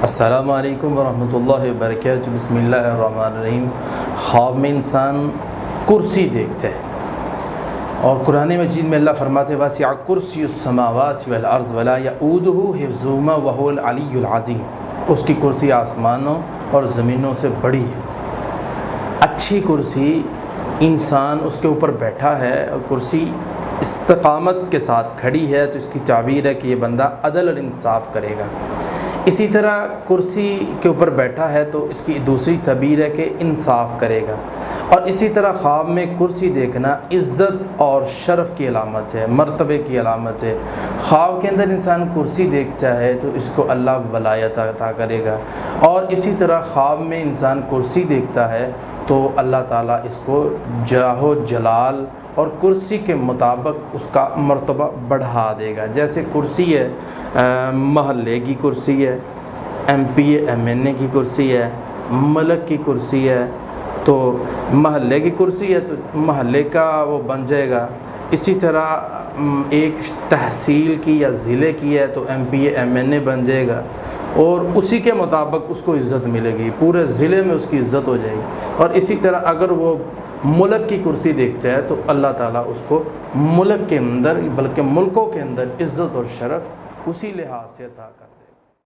السلام علیکم ورحمۃ اللہ وبرکاتہ۔ بسم اللہ الرحمن الرحیم۔ خواب میں انسان کرسی دیکھتا ہے، اور قرآن مجید میں اللہ فرماتے واسع کرسی السماوات والارض ولا یؤودہ حفظہما وہو العلی العظیم۔ اس کی کرسی آسمانوں اور زمینوں سے بڑی ہے۔ اچھی کرسی، انسان اس کے اوپر بیٹھا ہے اور کرسی استقامت کے ساتھ کھڑی ہے تو اس کی تعبیر ہے کہ یہ بندہ عدل اور انصاف کرے گا۔ اسی طرح کرسی کے اوپر بیٹھا ہے تو اس کی دوسری تعبیر ہے کہ انصاف کرے گا۔ اور اسی طرح خواب میں کرسی دیکھنا عزت اور شرف کی علامت ہے، مرتبے کی علامت ہے۔ خواب کے اندر انسان کرسی دیکھتا ہے تو اس کو اللہ ولایت عطا کرے گا، اور اسی طرح خواب میں انسان کرسی دیکھتا ہے تو اللہ تعالیٰ اس کو جاہ و جلال اور کرسی کے مطابق اس کا مرتبہ بڑھا دے گا۔ جیسے کرسی ہے، محلے کی کرسی ہے، M P A M N A کی کرسی ہے، ملک کی کرسی ہے، تو محلے کی کرسی ہے تو محلے کا وہ بن جائے گا۔ اسی طرح ایک تحصیل کی یا ضلع کی ہے تو M P A M N A بن جائے گا، اور اسی کے مطابق اس کو عزت ملے گی، پورے ضلع میں اس کی عزت ہو جائے گی۔ اور اسی طرح اگر وہ ملک کی کرسی دیکھتا ہے تو اللہ تعالیٰ اس کو ملک کے اندر بلکہ ملکوں کے اندر عزت اور شرف اسی لحاظ سے عطا کرتا ہے۔